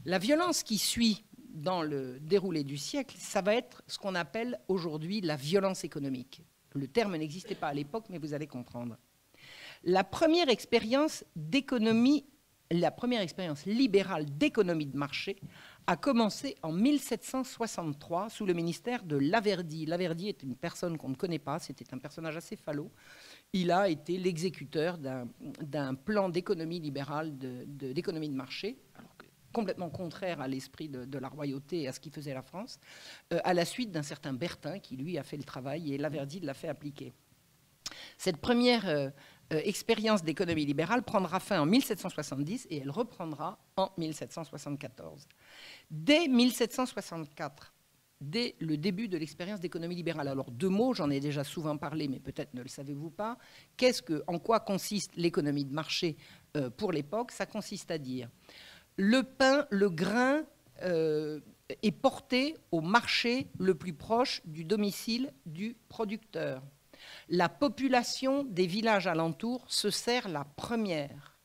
La violence qui suit dans le déroulé du siècle, ça va être ce qu'on appelle aujourd'hui la violence économique. Le terme n'existait pas à l'époque, mais vous allez comprendre. La première expérience d'économie, la première expérience libérale d'économie de marché a commencé en 1763 sous le ministère de Laverdy. Laverdy est une personne qu'on ne connaît pas, c'était un personnage assez falot. Il a été l'exécuteur d'un plan d'économie libérale, d'économie de marché, alors complètement contraire à l'esprit de la royauté et à ce qui faisait la France, à la suite d'un certain Bertin qui, lui, a fait le travail et Laverdy l'a fait appliquer. Cette première expérience d'économie libérale prendra fin en 1770 et elle reprendra en 1774. Dès 1764, dès le début de l'expérience d'économie libérale, alors deux mots, j'en ai déjà souvent parlé, mais peut-être ne le savez-vous pas, en quoi consiste l'économie de marché pour l'époque? Ça consiste à dire le pain, le grain est porté au marché le plus proche du domicile du producteur. La population des villages alentours se sert la première.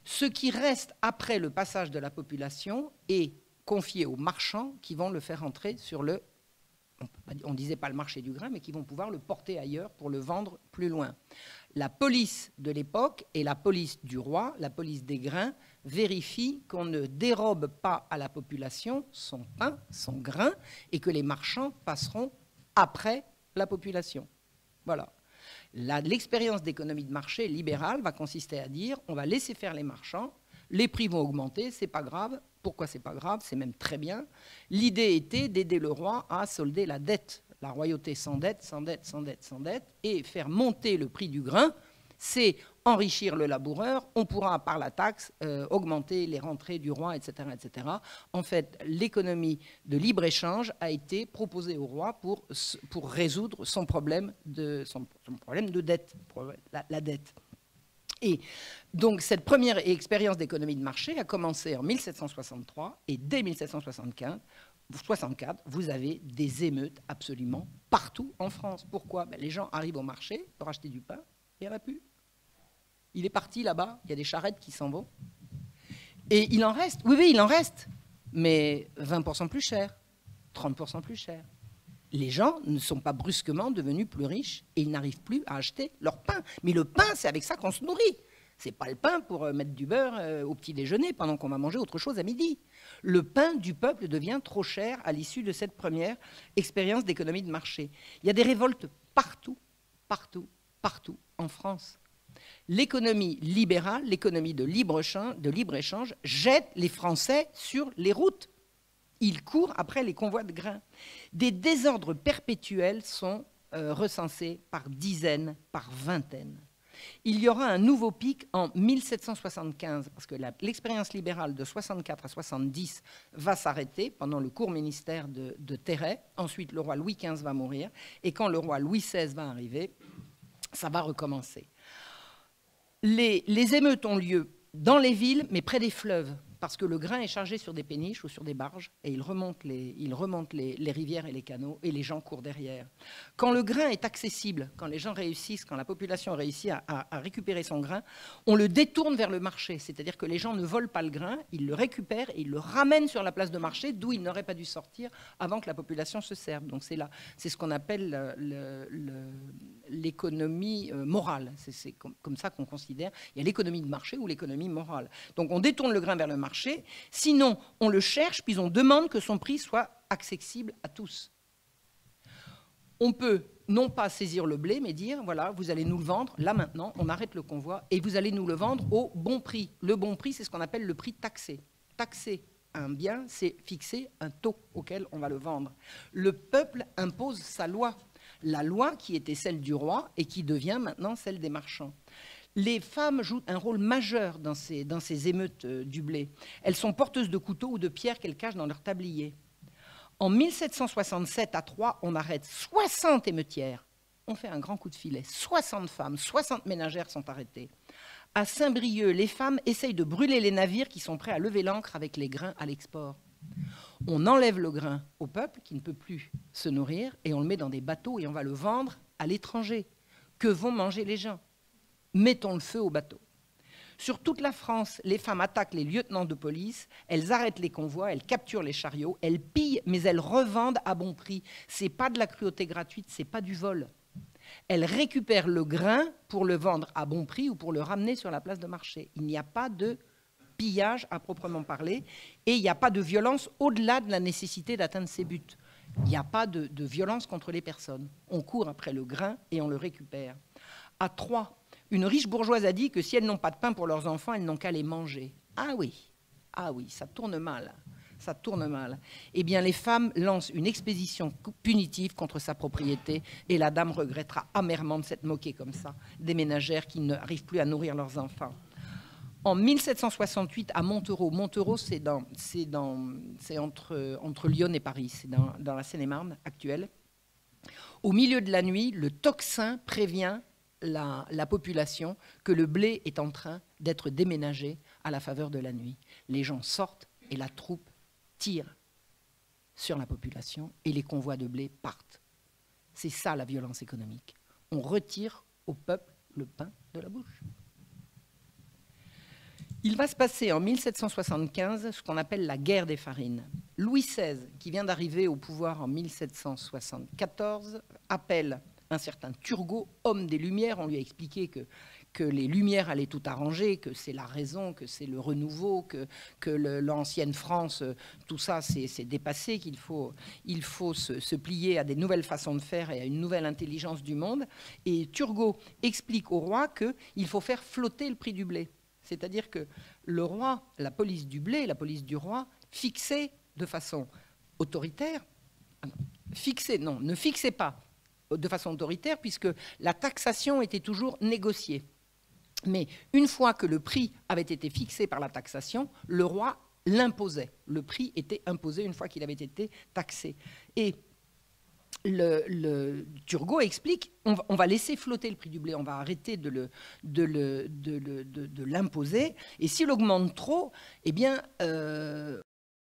Ce qui reste après le passage de la population est confié aux marchands qui vont le faire entrer sur le, on ne disait pas le marché du grain, mais qui vont pouvoir le porter ailleurs pour le vendre plus loin. La police de l'époque et la police du roi, la police des grains, vérifie qu'on ne dérobe pas à la population son pain, son grain, et que les marchands passeront après la population. Voilà. L'expérience d'économie de marché libérale va consister à dire on va laisser faire les marchands, les prix vont augmenter, c'est pas grave. Pourquoi c'est pas grave? C'est même très bien. L'idée était d'aider le roi à solder la dette. La royauté s'endette, s'endette, s'endette, s'endette, et faire monter le prix du grain, c'est enrichir le laboureur, on pourra par la taxe augmenter les rentrées du roi, etc., etc. En fait, l'économie de libre-échange a été proposée au roi pour résoudre son problème de dette, la dette. Et donc cette première expérience d'économie de marché a commencé en 1763 et dès 1764, vous avez des émeutes absolument partout en France. Pourquoi? Les gens arrivent au marché pour acheter du pain, il n'y en a plus. Il est parti là-bas, il y a des charrettes qui s'en vont. Et il en reste, oui, il en reste, mais 20% plus cher, 30% plus cher. Les gens ne sont pas brusquement devenus plus riches et ils n'arrivent plus à acheter leur pain. Mais le pain, c'est avec ça qu'on se nourrit. Ce n'est pas le pain pour mettre du beurre au petit déjeuner pendant qu'on va manger autre chose à midi. Le pain du peuple devient trop cher à l'issue de cette première expérience d'économie de marché. Il y a des révoltes partout, partout, partout en France. L'économie libérale, l'économie de libre-échange, jette les Français sur les routes. Ils courent après les convois de grains. Des désordres perpétuels sont recensés par dizaines, par vingtaines. Il y aura un nouveau pic en 1775, parce que l'expérience libérale de 64 à 70 va s'arrêter pendant le court ministère de Terray. Ensuite, le roi Louis XV va mourir. Et quand le roi Louis XVI va arriver, ça va recommencer. Les émeutes ont lieu dans les villes, mais près des fleuves, parce que le grain est chargé sur des péniches ou sur des barges, et il remonte les rivières et les canaux, et les gens courent derrière. Quand le grain est accessible, quand les gens réussissent, quand la population réussit à récupérer son grain, on le détourne vers le marché, c'est-à-dire que les gens ne volent pas le grain, ils le récupèrent et ils le ramènent sur la place de marché, d'où il n'aurait pas dû sortir avant que la population se serve. Donc c'est ce qu'on appelle l'économie morale. C'est comme ça qu'on considère. Il y a l'économie de marché ou l'économie morale. Donc on détourne le grain vers le marché, sinon on le cherche, puis on demande que son prix soit accessible à tous. On peut non pas saisir le blé, mais dire, voilà, vous allez nous le vendre, là maintenant, on arrête le convoi, et vous allez nous le vendre au bon prix. Le bon prix, c'est ce qu'on appelle le prix taxé. Taxer un bien, c'est fixer un taux auquel on va le vendre. Le peuple impose sa loi. La loi qui était celle du roi et qui devient maintenant celle des marchands. Les femmes jouent un rôle majeur dans ces émeutes du blé. Elles sont porteuses de couteaux ou de pierres qu'elles cachent dans leur tablier. En 1767, à Troyes, on arrête 60 émeutières. On fait un grand coup de filet. 60 femmes, 60 ménagères sont arrêtées. À Saint-Brieuc, les femmes essayent de brûler les navires qui sont prêts à lever l'ancre avec les grains à l'export. On enlève le grain au peuple qui ne peut plus se nourrir et on le met dans des bateaux et on va le vendre à l'étranger. Que vont manger les gens? Mettons le feu au bateau. Sur toute la France, les femmes attaquent les lieutenants de police, elles arrêtent les convois, elles capturent les chariots, elles pillent, mais elles revendent à bon prix. Ce n'est pas de la cruauté gratuite, ce n'est pas du vol. Elles récupèrent le grain pour le vendre à bon prix ou pour le ramener sur la place de marché. Il n'y a pas de pillage à proprement parler et il n'y a pas de violence au-delà de la nécessité d'atteindre ses buts. Il n'y a pas de violence contre les personnes. On court après le grain et on le récupère. À Troyes, une riche bourgeoise a dit que si elles n'ont pas de pain pour leurs enfants, elles n'ont qu'à les manger. Ah oui, ça tourne mal. Ça tourne mal. Eh bien, les femmes lancent une expédition punitive contre sa propriété et la dame regrettera amèrement de s'être moquée comme ça des ménagères qui n'arrivent plus à nourrir leurs enfants. En 1768, à Montereau, c'est entre Lyon et Paris, c'est dans la Seine-et-Marne actuelle, au milieu de la nuit, le tocsin prévient la population que le blé est en train d'être déménagé à la faveur de la nuit. Les gens sortent et la troupe tire sur la population et les convois de blé partent. C'est ça la violence économique. On retire au peuple le pain de la bouche. Il va se passer en 1775 ce qu'on appelle la guerre des farines. Louis XVI, qui vient d'arriver au pouvoir en 1774, appelle un certain Turgot, homme des Lumières. On lui a expliqué que les Lumières allaient tout arranger, que c'est la raison, que c'est le renouveau, que l'ancienne France, tout ça, c'est dépassé, qu'il faut se plier à des nouvelles façons de faire et à une nouvelle intelligence du monde. Et Turgot explique au roi qu'il faut faire flotter le prix du blé. C'est-à-dire que le roi, la police du blé, la police du roi, fixait de façon autoritaire, ne fixait pas de façon autoritaire puisque la taxation était toujours négociée. Mais une fois que le prix avait été fixé par la taxation, le roi l'imposait. Le prix était imposé une fois qu'il avait été taxé. Et Turgot explique, on va laisser flotter le prix du blé, on va arrêter de l'imposer, et s'il augmente trop, eh bien,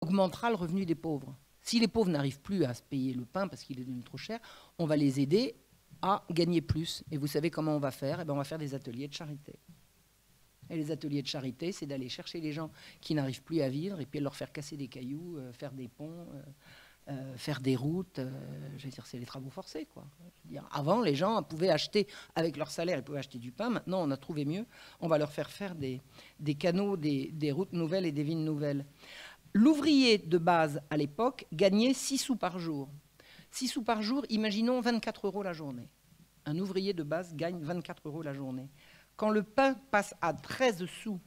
augmentera le revenu des pauvres. Si les pauvres n'arrivent plus à se payer le pain parce qu'il est devenu trop cher, on va les aider à gagner plus. Et vous savez comment on va faire? Eh bien, on va faire des ateliers de charité. Et les ateliers de charité, c'est d'aller chercher les gens qui n'arrivent plus à vivre et puis leur faire casser des cailloux, faire des ponts, faire des routes. Je veux dire, c'est les travaux forcés, quoi. Je veux dire, avant, les gens pouvaient acheter, avec leur salaire, ils pouvaient acheter du pain. Maintenant, on a trouvé mieux. On va leur faire des canaux, des routes nouvelles et des villes nouvelles. L'ouvrier de base, à l'époque, gagnait 6 sous par jour. 6 sous par jour, imaginons 24 € la journée. Un ouvrier de base gagne 24 € la journée. Quand le pain passe à 13 sous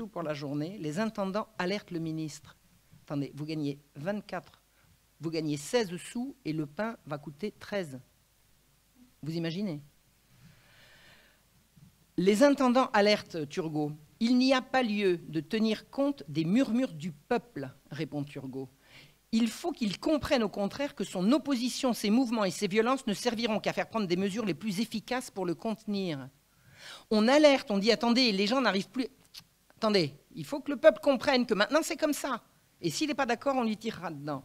pour la journée, les intendants alertent le ministre. Attendez, vous gagnez 16 sous et le pain va coûter 13. Vous imaginez? Les intendants alertent Turgot. Il n'y a pas lieu de tenir compte des murmures du peuple, répond Turgot. Il faut qu'il comprenne au contraire que son opposition, ses mouvements et ses violences ne serviront qu'à faire prendre des mesures les plus efficaces pour le contenir. On alerte, on dit attendez, les gens n'arrivent plus. Attendez, il faut que le peuple comprenne que maintenant c'est comme ça. Et s'il n'est pas d'accord, on lui tirera dedans.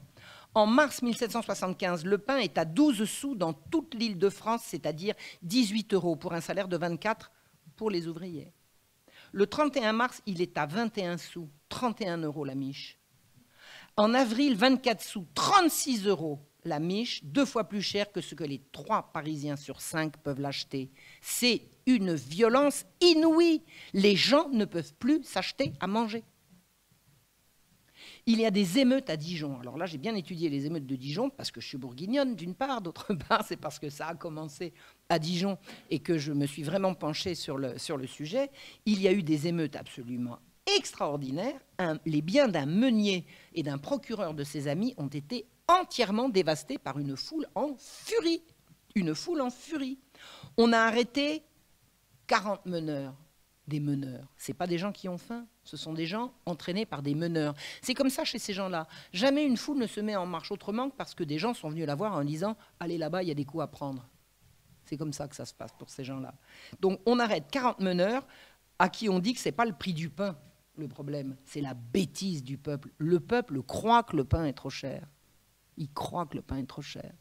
En mars 1775, le pain est à 12 sous dans toute l'île de France, c'est-à-dire 18 € pour un salaire de 24 pour les ouvriers. Le 31 mars, il est à 21 sous, 31 € la miche. En avril, 24 sous, 36 € la miche, 2 fois plus cher que ce que les 3 Parisiens sur 5 peuvent l'acheter. C'est une violence inouïe. Les gens ne peuvent plus s'acheter à manger. Il y a des émeutes à Dijon. Alors là, j'ai bien étudié les émeutes de Dijon parce que je suis bourguignonne, d'une part. D'autre part, c'est parce que ça a commencé à Dijon et que je me suis vraiment penchée sur le sujet. Il y a eu des émeutes absolument extraordinaires. Les biens d'un meunier et d'un procureur de ses amis ont été entièrement dévastés par une foule en furie. Une foule en furie. On a arrêté 40 meneurs. Des meneurs. Ce pas des gens qui ont faim, ce sont des gens entraînés par des meneurs. C'est comme ça chez ces gens-là. Jamais une foule ne se met en marche autrement que parce que des gens sont venus la voir en disant « Allez là-bas, il y a des coups à prendre ». C'est comme ça que ça se passe pour ces gens-là. Donc on arrête 40 meneurs à qui on dit que ce n'est pas le prix du pain le problème, c'est la bêtise du peuple. Le peuple croit que le pain est trop cher. Il croit que le pain est trop cher.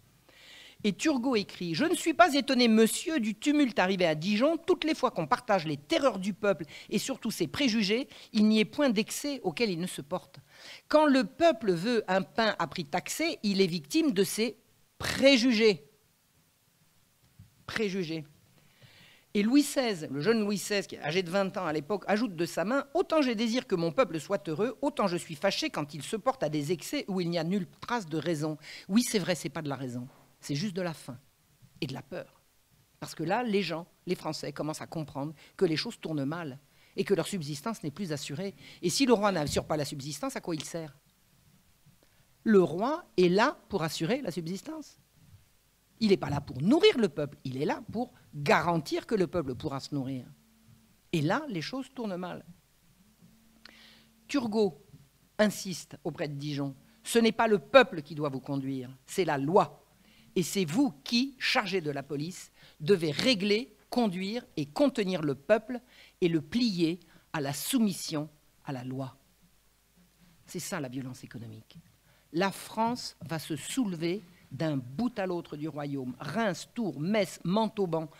Et Turgot écrit « Je ne suis pas étonné, monsieur, du tumulte arrivé à Dijon. Toutes les fois qu'on partage les terreurs du peuple et surtout ses préjugés, il n'y est point d'excès auquel il ne se porte. Quand le peuple veut un pain à prix taxé, il est victime de ses préjugés. » Préjugés. Et Louis XVI, le jeune Louis XVI, qui est âgé de 20 ans à l'époque, ajoute de sa main « Autant je désire que mon peuple soit heureux, autant je suis fâché quand il se porte à des excès où il n'y a nulle trace de raison. » Oui, c'est vrai, c'est pas de la raison. C'est juste de la faim et de la peur. Parce que là, les gens, les Français, commencent à comprendre que les choses tournent mal et que leur subsistance n'est plus assurée. Et si le roi n'assure pas la subsistance, à quoi il sert? Le roi est là pour assurer la subsistance. Il n'est pas là pour nourrir le peuple, il est là pour garantir que le peuple pourra se nourrir. Et là, les choses tournent mal. Turgot insiste auprès de Dijon, ce n'est pas le peuple qui doit vous conduire, c'est la loi. Et c'est vous qui, chargés de la police, devez régler, conduire et contenir le peuple et le plier à la soumission à la loi. C'est ça la violence économique. La France va se soulever d'un bout à l'autre du royaume. Reims, Tours, Metz, Montauban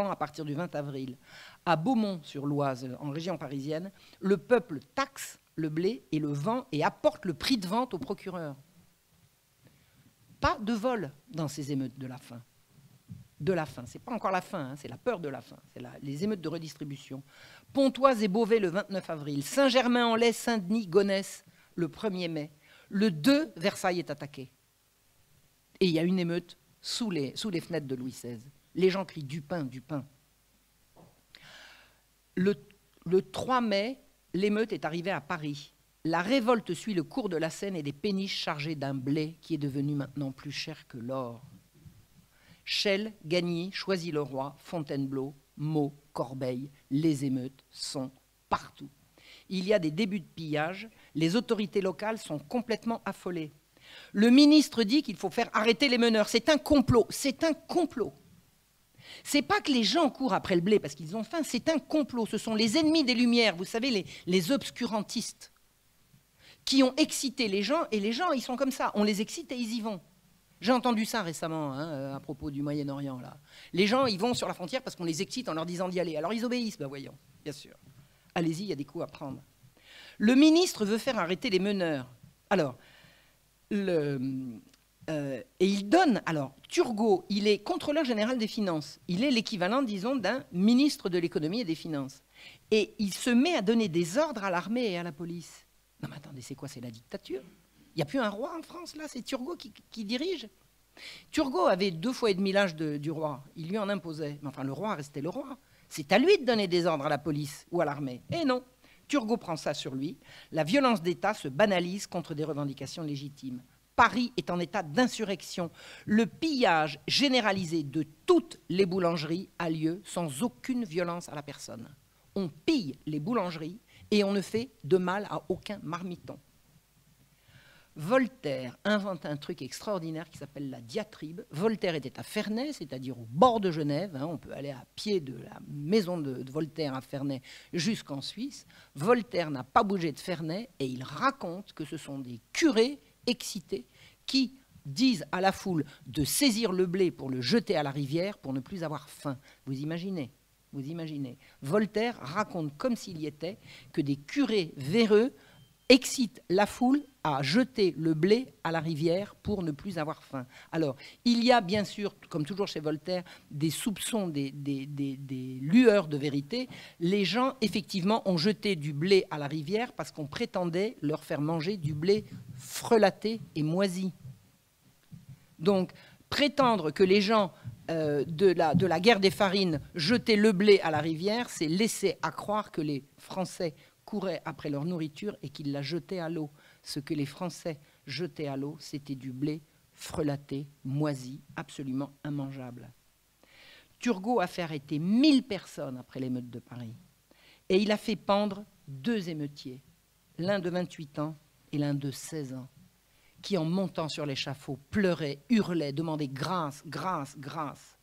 à partir du 20 avril. À Beaumont-sur-Oise, en région parisienne, le peuple taxe le blé et le vend et apporte le prix de vente au procureur. Pas de vol dans ces émeutes de la faim. De la faim, c'est pas encore la faim, hein, c'est la peur de la faim, c'est les émeutes de redistribution. Pontoise et Beauvais le 29 avril, Saint-Germain-en-Laye, Saint-Denis, Gonesse le 1er mai. Le 2, Versailles est attaqué. Et il y a une émeute sous les fenêtres de Louis XVI. Les gens crient du pain, du pain. Le 3 mai, l'émeute est arrivée à Paris. La révolte suit le cours de la Seine et des péniches chargées d'un blé qui est devenu maintenant plus cher que l'or. Chelles, Gagny, Choisy-le-Roi, Fontainebleau, Meaux, Corbeil, les émeutes sont partout. Il y a des débuts de pillage, les autorités locales sont complètement affolées. Le ministre dit qu'il faut faire arrêter les meneurs. C'est un complot, c'est un complot. C'est pas que les gens courent après le blé parce qu'ils ont faim, c'est un complot. Ce sont les ennemis des Lumières, vous savez, les obscurantistes, qui ont excité les gens, et les gens, ils sont comme ça, on les excite et ils y vont. J'ai entendu ça récemment, hein, à propos du Moyen-Orient. Là. Les gens, ils vont sur la frontière parce qu'on les excite en leur disant d'y aller. Alors ils obéissent, ben voyons, bien sûr. Allez-y, il y a des coups à prendre. Le ministre veut faire arrêter les meneurs. Alors, et il donne, alors, Turgot, il est contrôleur général des finances. Il est l'équivalent, disons, d'un ministre de l'économie et des finances. Et il se met à donner des ordres à l'armée et à la police. Non mais attendez, c'est quoi? C'est la dictature? Il n'y a plus un roi en France, là? C'est Turgot qui dirige? Turgot avait 2 fois et demi l'âge du roi. Il lui en imposait. Mais enfin, le roi restait le roi. C'est à lui de donner des ordres à la police ou à l'armée. Et non, Turgot prend ça sur lui. La violence d'État se banalise contre des revendications légitimes. Paris est en état d'insurrection. Le pillage généralisé de toutes les boulangeries a lieu sans aucune violence à la personne. On pille les boulangeries et on ne fait de mal à aucun marmiton. Voltaire invente un truc extraordinaire qui s'appelle la diatribe. Voltaire était à Ferney, c'est-à-dire au bord de Genève. Hein, on peut aller à pied de la maison de Voltaire à Ferney jusqu'en Suisse. Voltaire n'a pas bougé de Ferney et il raconte que ce sont des curés excités qui disent à la foule de saisir le blé pour le jeter à la rivière pour ne plus avoir faim. Vous imaginez? Vous imaginez. Voltaire raconte comme s'il y était que des curés véreux excitent la foule à jeter le blé à la rivière pour ne plus avoir faim. Alors, il y a bien sûr, comme toujours chez Voltaire, des soupçons, des lueurs de vérité. Les gens, effectivement, ont jeté du blé à la rivière parce qu'on prétendait leur faire manger du blé frelaté et moisi. Donc, prétendre que les gens de la guerre des farines jetaient le blé à la rivière, c'est laisser à croire que les Français couraient après leur nourriture et qu'ils la jetaient à l'eau. Ce que les Français jetaient à l'eau, c'était du blé frelaté, moisi, absolument immangeable. Turgot a fait arrêter 1000 personnes après l'émeute de Paris. Et il a fait pendre 2 émeutiers, l'un de 28 ans et l'un de 16 ans, qui, en montant sur l'échafaud, pleuraient, hurlaient, demandaient grâce, grâce, grâce.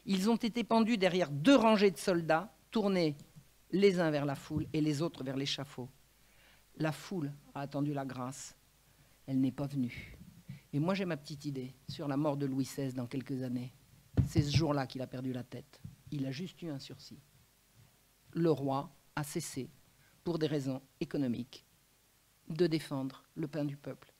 Ils ont été pendus derrière 2 rangées de soldats, tournés les uns vers la foule et les autres vers l'échafaud. La foule a attendu la grâce. Elle n'est pas venue. Et moi, j'ai ma petite idée sur la mort de Louis XVI dans quelques années. C'est ce jour-là qu'il a perdu la tête. Il a juste eu un sursis. Le roi a cessé, pour des raisons économiques, de défendre le pain du peuple.